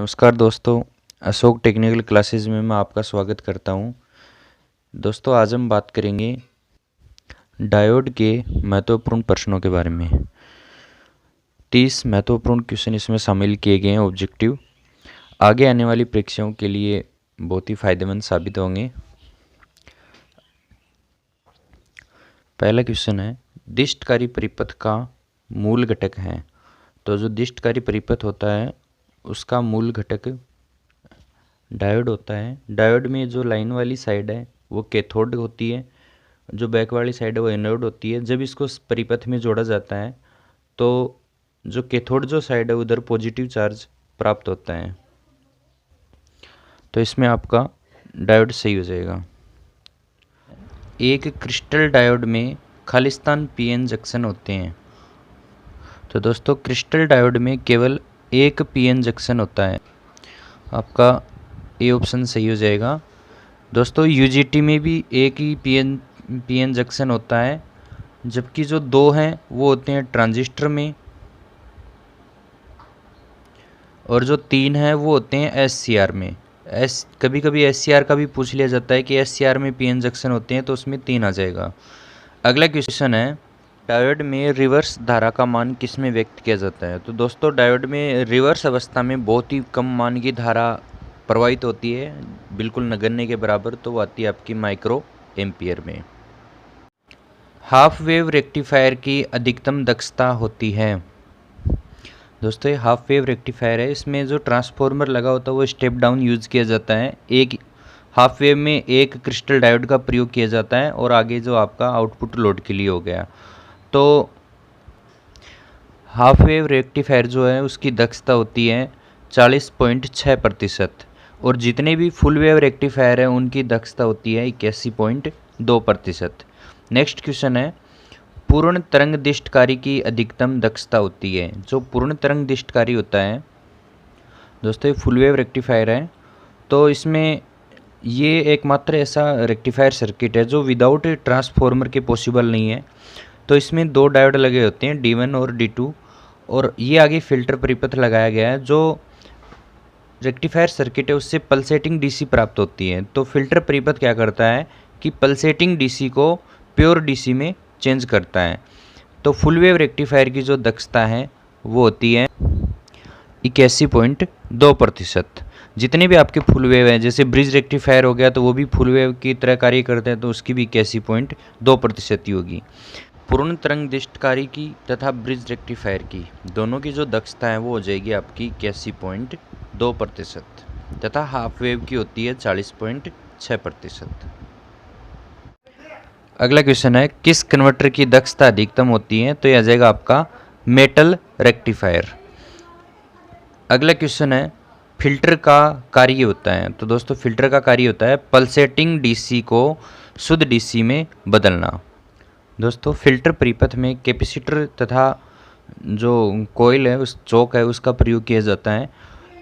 नमस्कार दोस्तों, Ashok technical classes में मैं आपका स्वागत करता हूं। दोस्तों, आज हम बात करेंगे डायोड के महत्वपूर्ण प्रश्नों के बारे में। 30 महत्वपूर्ण क्वेश्चन इसमें शामिल किए गए हैं। ऑब्जेक्टिव आगे आने वाली परीक्षाओं के लिए बहुत ही फायदेमंद साबित होंगे। पहला क्वेश्चन है, दिष्टकारी परिपथ का मूल घटक है। तो जो दिष्टकारी परिपथ होता है उसका मूल घटक डायोड होता है। डायोड में जो लाइन वाली साइड है वो कैथोड होती है, जो बैक वाली साइड है वो एनोड होती है। जब इसको परिपथ में जोड़ा जाता है तो जो कैथोड जो साइड है उधर पॉजिटिव चार्ज प्राप्त होता है। तो इसमें आपका डायोड सही हो जाएगा। एक क्रिस्टल डायोड में खालिस्तान पीएन जंक्शन होते हैं। तो दोस्तों, क्रिस्टल डायोड में केवल एक पीएन जंक्शन होता है। आपका ए ऑप्शन सही हो जाएगा। दोस्तों, यूजीटी में भी एक ही पीएन जंक्शन होता है, जबकि जो दो हैं वो होते हैं ट्रांजिस्टर में, और जो तीन हैं वो होते हैं एससीआर में। कभी कभी एससीआर का भी पूछ लिया जाता है कि एससीआर में पीएन जंक्शन होते हैं, तो उसमें 3 आ जाएगा। अगला क्वेश्चन है, डायोड में रिवर्स धारा का मान किस में व्यक्त किया जाता है। तो दोस्तों, डायोड में रिवर्स अवस्था में बहुत ही कम मान की धारा प्रवाहित होती है, बिल्कुल नगण्य के बराबर। तो वो आती है आपकी माइक्रो एम्पियर में। हाफ वेव रेक्टिफायर की अधिकतम दक्षता होती है। दोस्तों, ये हाफ वेव रेक्टिफायर है। इसमें जो ट्रांसफॉर्मर लगा होता है वो स्टेप डाउन यूज़ किया जाता है। एक हाफ वेव में एक क्रिस्टल डायोड का प्रयोग किया जाता है और आगे जो आपका आउटपुट लोड के लिए हो गया। तो हाफ वेव रेक्टिफायर जो है उसकी दक्षता होती है 40.6%, और जितने भी फुल वेव रेक्टिफायर हैं उनकी दक्षता होती है 81.2%। नेक्स्ट क्वेश्चन है, पूर्ण तरंग दिष्टकारी की अधिकतम दक्षता होती है। जो पूर्ण तरंग दिष्टकारी होता है दोस्तों, ये फुल वेव रेक्टिफायर है। तो इसमें ये एकमात्र ऐसा रेक्टिफायर सर्किट है जो विदाउट ट्रांसफॉर्मर के पॉसिबल नहीं है। तो इसमें 2 डायोड लगे होते हैं, D1 और D2, और ये आगे फिल्टर परिपथ लगाया गया है। जो रेक्टिफायर सर्किट है उससे पल्सेटिंग डीसी प्राप्त होती है। तो फिल्टर परिपथ क्या करता है कि पल्सेटिंग डीसी को प्योर डीसी में चेंज करता है। तो फुल वेव रेक्टिफायर की जो दक्षता है वो होती है 81.2%। जितने भी आपके फुल वेव हैं, जैसे ब्रिज रेक्टिफायर हो गया तो वो भी फुल वेव की तरह कार्य करते हैं, तो उसकी भी 81.2% ही होगी। पूर्ण तरंग दिष्टकारी की तथा ब्रिज रेक्टिफायर की दोनों की जो दक्षता है वो हो जाएगी आपकी 81.2%, तथा हाफ वेव की होती है 40.6%। अगला क्वेश्चन है, किस कन्वर्टर की दक्षता अधिकतम होती है। तो यह आ जाएगा आपका मेटल रेक्टिफायर। अगला क्वेश्चन है, फिल्टर का कार्य होता है। तो दोस्तों, फिल्टर का कार्य होता है पल्सेटिंग डीसी को शुद्ध डीसी में बदलना। दोस्तों, फिल्टर परिपथ में कैपेसिटर तथा जो कोयल है, उस चौक है, उसका प्रयोग किया जाता है।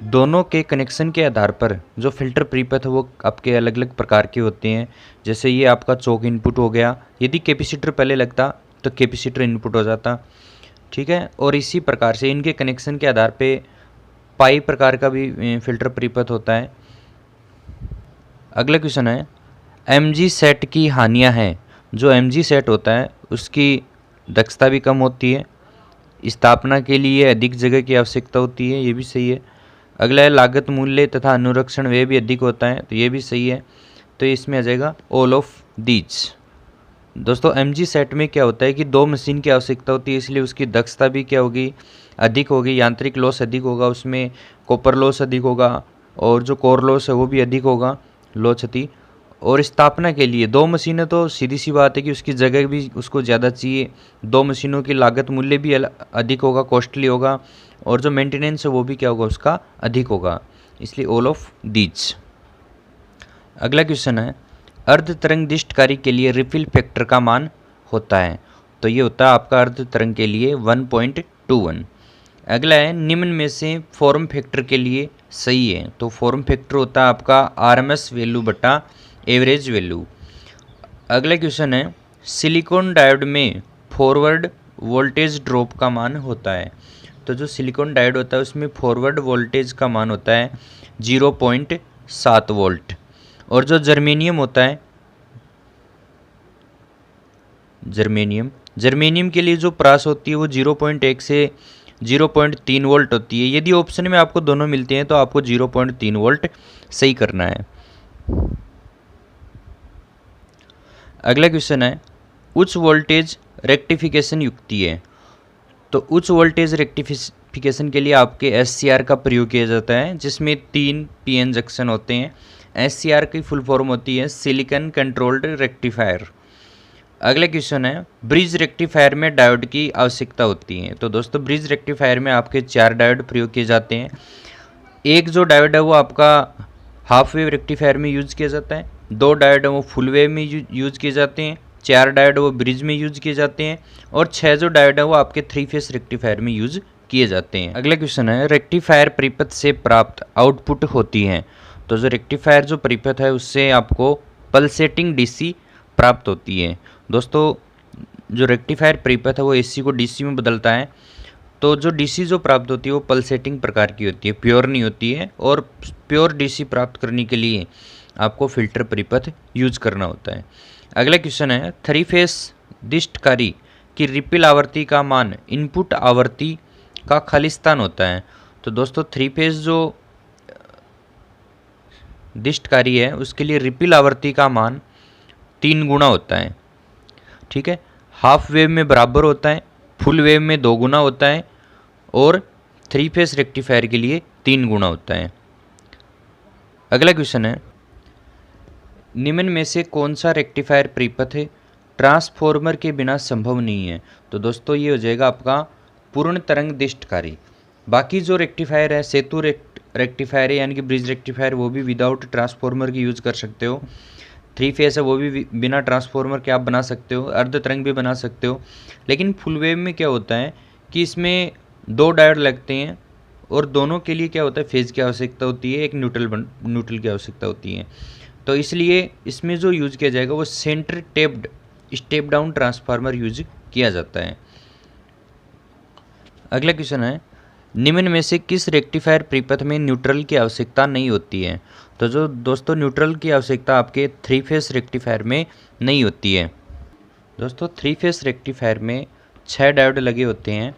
दोनों के कनेक्शन के आधार पर जो फिल्टर परिपथ है वो आपके अलग अलग प्रकार के होते हैं। जैसे ये आपका चौक इनपुट हो गया, यदि कैपेसिटर पहले लगता तो कैपेसिटर इनपुट हो जाता, ठीक है। और इसी प्रकार से इनके कनेक्शन के आधार पे पाई प्रकार का भी फिल्टर परिपथ होता है। अगला क्वेश्चन है, एमजी सेट की हानियां हैं। जो एमजी सेट होता है उसकी दक्षता भी कम होती है, स्थापना के लिए अधिक जगह की आवश्यकता होती है, ये भी सही है। अगला है, लागत मूल्य तथा अनुरक्षण व्यय भी अधिक होता है, तो ये भी सही है। तो इसमें आ जाएगा ऑल ऑफ दीज। दोस्तों, एमजी सेट में क्या होता है कि 2 मशीन की आवश्यकता होती है, इसलिए उसकी दक्षता भी क्या होगी, अधिक होगी। यांत्रिक लॉस अधिक होगा, उसमें कॉपर लॉस अधिक होगा, और जो कोर लॉस है वो भी अधिक होगा, लो क्षति। और स्थापना के लिए 2 मशीनें तो सीधी सी बात है कि उसकी जगह भी उसको ज़्यादा चाहिए। 2 मशीनों की लागत मूल्य भी अधिक होगा, कॉस्टली होगा, और जो मेंटेनेंस है वो भी क्या होगा, उसका अधिक होगा, इसलिए ऑल ऑफ दीज। अगला क्वेश्चन है, अर्ध तरंग दिष्टकारी के लिए रिफिल फैक्टर का मान होता है। तो ये होता है आपका अर्ध तरंग के लिए 1.21। अगला है, निम्न में से फॉर्म फैक्टर के लिए सही है। तो फॉर्म फैक्टर होता है आपका आरएमएस वैल्यू बटा एवरेज वैल्यू। अगला क्वेश्चन है, सिलिकॉन डायोड में फॉरवर्ड वोल्टेज ड्रॉप का मान होता है। तो जो सिलिकॉन डायोड होता है उसमें फॉरवर्ड वोल्टेज का मान होता है 0.7 वोल्ट। और जो जर्मेनियम होता है, जर्मेनियम के लिए जो प्रास होती है वो 0.1 से 0.3 वोल्ट होती है। यदि ऑप्शन में आपको दोनों मिलते हैं तो आपको 0.3 वोल्ट सही करना है। अगला क्वेश्चन है, उच्च वोल्टेज रेक्टिफिकेशन युक्ति है। तो उच्च वोल्टेज रेक्टिफिकेशन के लिए आपके SCR का प्रयोग किया जाता है, जिसमें 3 PN जंक्शन होते हैं। SCR की फुल फॉर्म होती है सिलिकॉन कंट्रोल्ड रेक्टिफायर। अगला क्वेश्चन है, ब्रिज रेक्टिफायर में डायोड की आवश्यकता होती है। तो दोस्तों ब्रिज रेक्टिफायर में आपके 4 डायोड प्रयोग किए जाते हैं। एक जो डायोड है वो आपका हाफ वेव रेक्टिफायर में यूज किया जाता है, 2 डायोड है वो फुल वेव में यूज किए जाते हैं, 4 डायोड वो ब्रिज में यूज किए जाते हैं, और 6 जो डायोड है वो आपके 3 फेस रेक्टिफायर में यूज किए जाते हैं। अगला क्वेश्चन है, रेक्टिफायर परिपथ से प्राप्त आउटपुट होती है। तो जो रेक्टिफायर जो परिपथ है उससे आपको पल्सेटिंग DC प्राप्त होती है। दोस्तों जो रेक्टिफायर परिपथ है वो AC को DC में बदलता है। तो जो DC जो प्राप्त होती है वो पल्सेटिंग प्रकार की होती है, प्योर नहीं होती है। और प्योर DC प्राप्त करने के लिए आपको फिल्टर परिपथ यूज करना होता है। अगला क्वेश्चन है, 3 फेस दिष्टकारी की रिपिल आवृत्ति का मान इनपुट आवृत्ति का खालिस्तान होता है। तो दोस्तों 3 फेस जो दिष्टकारी है उसके लिए रिपिल आवृत्ति का मान 3 गुना होता है। ठीक है, हाफ वेव में बराबर होता है, फुल वेव में 2 गुना होता है, और 3 फेस रेक्टिफायर के लिए 3 गुना होता है। अगला क्वेश्चन है, निम्न में से कौन सा रेक्टिफायर परिपथ है ट्रांसफॉर्मर के बिना संभव नहीं है। तो दोस्तों ये हो जाएगा आपका पूर्ण तरंग दिष्टकारी। बाकी जो रेक्टिफायर है, सेतु रेक्टिफायर है यानी कि ब्रिज रेक्टिफायर, वो भी विदाउट ट्रांसफॉर्मर की यूज़ कर सकते हो। 3 फेस है वो भी बिना ट्रांसफॉर्मर के आप बना सकते हो, अर्ध तरंग भी बना सकते हो। लेकिन फुल वेव में क्या होता है कि इसमें 2 डायोड लगते हैं, और दोनों के लिए क्या होता है, फेज की आवश्यकता होती है, एक न्यूट्रल की आवश्यकता होती है। तो इसलिए इसमें जो यूज़ किया जाएगा वो centre taped step down transformer use किया जाता है। अगला क्वेश्चन है, निम्न में से किस रेक्टिफायर परिपथ में न्यूट्रल की आवश्यकता नहीं होती है। तो जो दोस्तों न्यूट्रल की आवश्यकता आपके 3 फेस रेक्टिफायर में नहीं होती है। दोस्तों 3 फेस रेक्टिफायर में 6 डायोड लगे होते हैं,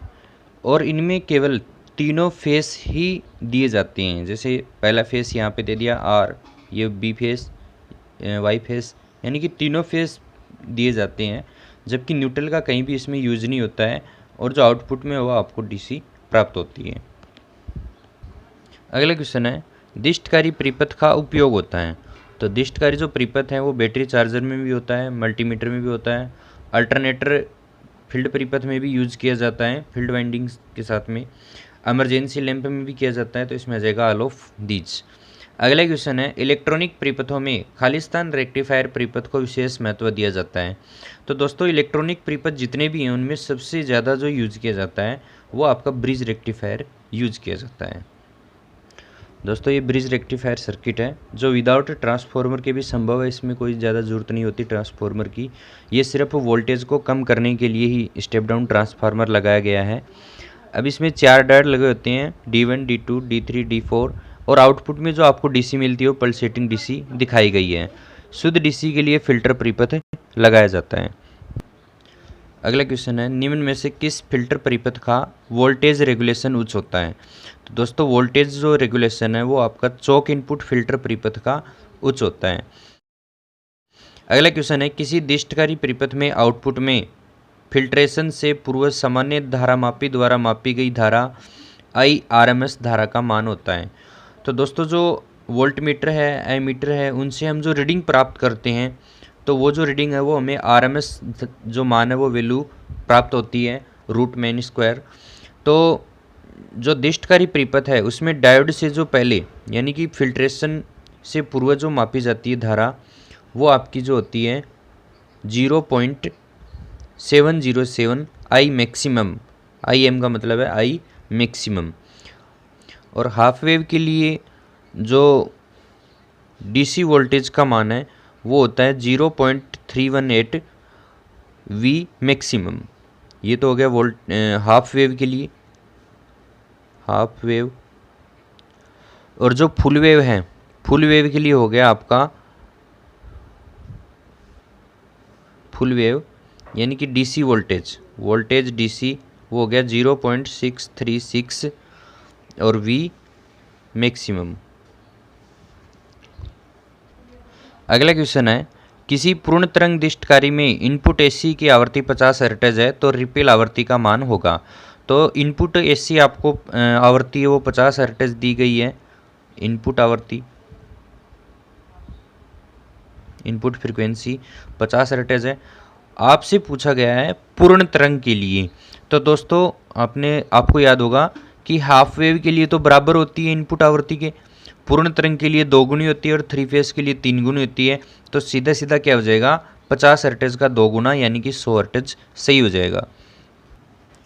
और इनमें केवल तीनों फेस ही दिए जाते हैं। जैसे पहला फेस यहाँ पे दे दिया R, ये B फेस, Y फेस, यानी कि तीनों फेस दिए जाते हैं, जबकि न्यूट्रल का कहीं भी इसमें यूज नहीं होता है, और जो आउटपुट में वो आपको DC प्राप्त होती है। अगला क्वेश्चन है, दिष्टकारी परिपथ का उपयोग होता है। तो दिष्टकारी जो परिपथ है वो बैटरी चार्जर में भी होता है, मल्टीमीटर में भी होता है, अल्टरनेटर फील्ड परिपथ में भी यूज किया जाता है फील्ड वाइंडिंग्स के साथ में, इमरजेंसी लैंप में भी किया जाता है। तो इसमें आ जाएगा ऑल ऑफ दीज। अगला क्वेश्चन है, इलेक्ट्रॉनिक परिपथों में खालिस्तान रेक्टिफायर परिपथ को विशेष महत्व दिया जाता है। तो दोस्तों इलेक्ट्रॉनिक परिपथ जितने भी हैं उनमें सबसे ज़्यादा जो यूज किया जाता है वो आपका ब्रिज रेक्टिफायर यूज किया जाता है। दोस्तों ये ब्रिज रेक्टिफायर सर्किट है जो विदाउट ट्रांसफॉर्मर के भी संभव है, इसमें कोई ज़्यादा ज़रूरत नहीं होती ट्रांसफॉर्मर की। ये सिर्फ वोल्टेज को कम करने के लिए ही स्टेप डाउन ट्रांसफार्मर लगाया गया है। अब इसमें 4 डायोड लगे होते हैं, D1, D2, D3, D4, और आउटपुट में जो आपको DC मिलती है वो पल्सेटिंग DC दिखाई गई है। शुद्ध DC के लिए फिल्टर परिपथ लगाया जाता है। अगला क्वेश्चन है, निम्न में से किस फिल्टर परिपथ का वोल्टेज रेगुलेशन उच्च होता है। तो दोस्तों वोल्टेज जो रेगुलेशन है वो आपका चौक इनपुट फिल्टर परिपथ का उच्च होता है। अगला क्वेश्चन है, किसी दिष्टकारी परिपथ में आउटपुट में फिल्ट्रेशन से पूर्व सामान्य धारामापी द्वारा मापी गई धारा IRMS धारा का मान होता है। तो दोस्तों जो वोल्ट मीटर है, एमीटर है, उनसे हम जो रीडिंग प्राप्त करते हैं तो वो जो रीडिंग है वो हमें RMS जो मान है वो वैल्यू प्राप्त होती है √m²। तो जो दिष्टकारी परिपथ है उसमें डायोड से जो पहले यानी कि फिल्ट्रेशन से पूर्व जो मापी जाती है धारा वो आपकी जो होती है 0.707 I मैक्सिमम, IM का मतलब है I मैक्सिमम। और हाफ वेव के लिए जो DC वोल्टेज का मान है वो होता है 0.318 V मैक्सिमम। ये तो हो गया हाफ वेव के लिए। हाफ वेव, और जो फुल वेव है, फुल वेव के लिए हो गया आपका फुल वेव यानी कि डीसी वोल्टेज डीसी वो हो गया 0.636 और वी मैक्सिमम। अगला क्वेश्चन है, किसी पूर्ण तरंग दिष्टकारी में इनपुट एसी की आवृत्ति 50 हर्ट्ज है तो रिपेल आवृत्ति का मान होगा। तो इनपुट एसी आपको आवृत्ति है वो 50 हर्ट्ज दी गई है, इनपुट आवृत्ति, इनपुट फ्रीक्वेंसी 50 हर्ट्ज है। आपसे पूछा गया है पूर्ण तरंग के लिए, तो दोस्तों आपको याद होगा कि हाफ वेव के लिए तो बराबर होती है इनपुट आवृत्ति के, पूर्ण तरंग के लिए 2 गुनी होती है और 3 फेज के लिए 3 गुनी होती है। तो सीधा सीधा क्या हो जाएगा, 50 हर्ट्ज का 2 गुना यानी कि 100 हर्ट्ज सही हो जाएगा।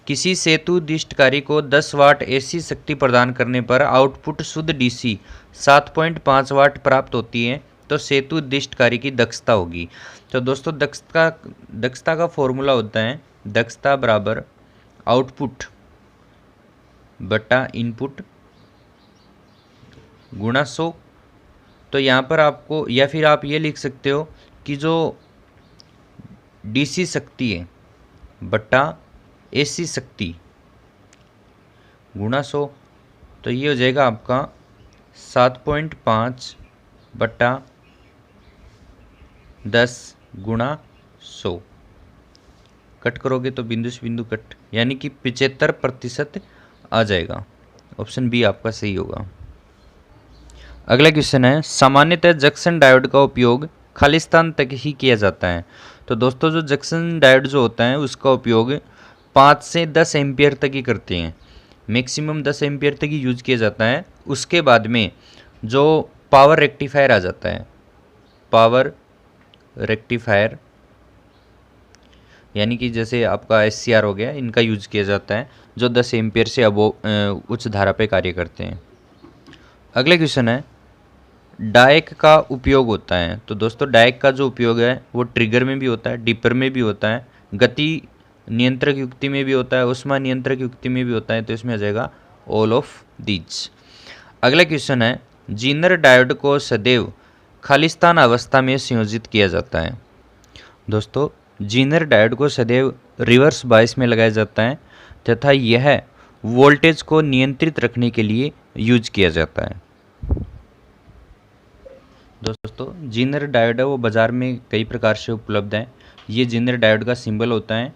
किसी सेतु दिष्टकारी को 10 वाट एसी शक्ति प्रदान करने पर आउटपुट शुद्ध डीसी 7.5 वाट प्राप्त होती है, तो सेतु दिष्टकारी की दक्षता होगी। तो दोस्तों दक्षता का फॉर्मूला होता है दक्षता बराबर आउटपुट बटा इनपुट गुणा 100। तो यहाँ पर आपको, या फिर आप ये लिख सकते हो कि जो डीसी शक्ति है बटा एसी शक्ति गुणा 100, तो ये हो जाएगा आपका 7.5 बटा 10 गुणा 100। कट करोगे तो बिंदु से बिंदु कट, यानी कि 75% आ जाएगा। ऑप्शन बी आपका सही होगा। अगला क्वेश्चन है, सामान्यतः जंक्शन डायोड का उपयोग खालिस्तान तक ही किया जाता है। तो दोस्तों जो जंक्शन डायोड जो होता है उसका उपयोग 5 से 10 एम्पियर तक ही करते हैं, मैक्सिमम 10 एम्पियर तक ही यूज किया जाता है। उसके बाद में जो पावर रेक्टिफायर आ जाता है, पावर रेक्टिफायर यानी कि जैसे आपका SCR हो गया, इनका यूज किया जाता है जो 10 एम्पियर से उच्च धारा पे कार्य करते हैं। अगला क्वेश्चन है, डायक का उपयोग होता है। तो दोस्तों डायक का जो उपयोग है वो ट्रिगर में भी होता है, डिपर में भी होता है, गति नियंत्रक युक्ति में भी होता है, ऊष्मा नियंत्रक युक्ति में भी होता है। तो इसमें आ जाएगा ऑल ऑफ दीज। अगला क्वेश्चन है, जीनर डायोड को सदैव खालिस्तान अवस्था में संयोजित किया जाता है। दोस्तों जीनर डायोड को सदैव रिवर्स बायस में लगाया जाता है तथा यह वोल्टेज को नियंत्रित रखने के लिए यूज किया जाता है। दोस्तों जीनर डायोड है वो बाज़ार में कई प्रकार से उपलब्ध है। ये जीनर डायोड का सिंबल होता है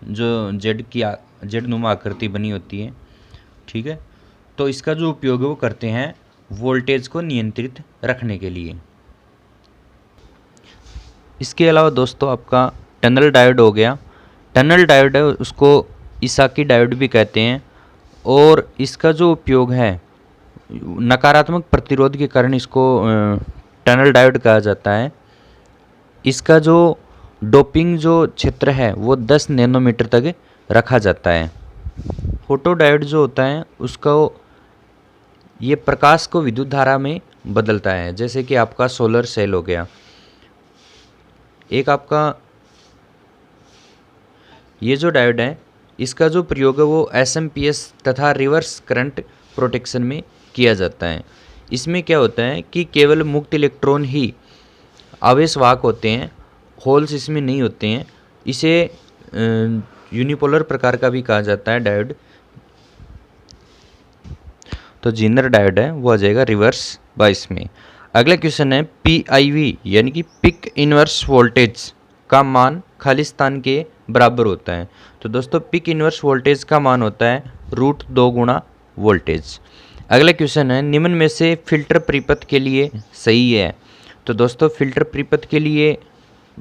जो जेड नुमा आकृति बनी होती है, ठीक है। तो इसका जो उपयोग है वो करते हैं वोल्टेज को नियंत्रित रखने के लिए। इसके अलावा दोस्तों आपका टनल डायोड हो गया। टनल डायोड है उसको इसाकी डायोड भी कहते हैं, और इसका जो उपयोग है नकारात्मक प्रतिरोध के कारण इसको टनल डायोड कहा जाता है। इसका जो डोपिंग जो क्षेत्र है वो 10 नैनोमीटर तक रखा जाता है। फोटो डायोड जो होता है उसको ये प्रकाश को विद्युत धारा में बदलता है, जैसे कि आपका सोलर सेल हो गया। एक आपका ये जो डायोड है इसका जो प्रयोग है वो SMPS तथा रिवर्स करंट प्रोटेक्शन में किया जाता है। इसमें क्या होता है कि केवल मुक्त इलेक्ट्रॉन ही आवेशवाहक होते हैं, होल्स इसमें नहीं होते हैं। इसे यूनिपोलर प्रकार का भी कहा जाता है डायोड। तो जीनर डायोड है वो आ जाएगा रिवर्स बायस में। अगला क्वेश्चन है, PIV यानी कि पिक इनवर्स वोल्टेज का मान खालिस्तान के बराबर होता है। तो दोस्तों पिक इनवर्स वोल्टेज का मान होता है √2 गुणा वोल्टेज। अगला क्वेश्चन है, निम्न में से फिल्टर परिपथ के लिए सही है। तो दोस्तों फिल्टर परिपथ के लिए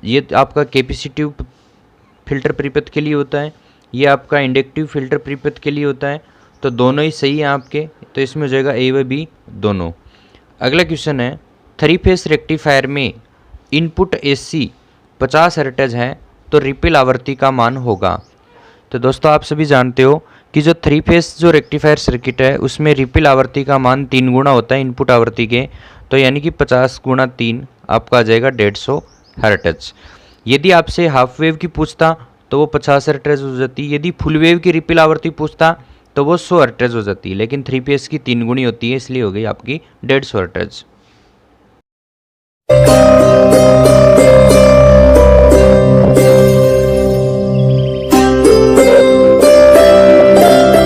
ये आपका कैपेसिटिव फिल्टर परिपथ के लिए होता है, ये आपका इंडक्टिव फिल्टर परिपथ के लिए होता है। तो दोनों ही सही हैं आपके, तो इसमें हो जाएगा A व B दोनों। अगला क्वेश्चन है, 3 फेस रेक्टिफायर में इनपुट AC 50 हर्ट्ज है तो रिपेल आवृत्ति का मान होगा। तो दोस्तों आप सभी जानते हो कि जो 3 फेस जो रेक्टिफायर सर्किट है उसमें रिपेल आवृत्ति का मान 3 गुना होता है इनपुट आवृत्ति के, तो यानी कि 50 गुणा 3 आपका आ जाएगा 150 हर्ट्ज। यदि आपसे हाफ वेव की पूछता तो वो 50 हर्ट्ज हो जाती। यदि फुल वेव की रिपेल आवृत्ति पूछता तो वो 100 हर्ट्ज हो जाती है, लेकिन 3 PS की 3 गुनी होती है, इसलिए हो गई आपकी 150 हर्ट्ज।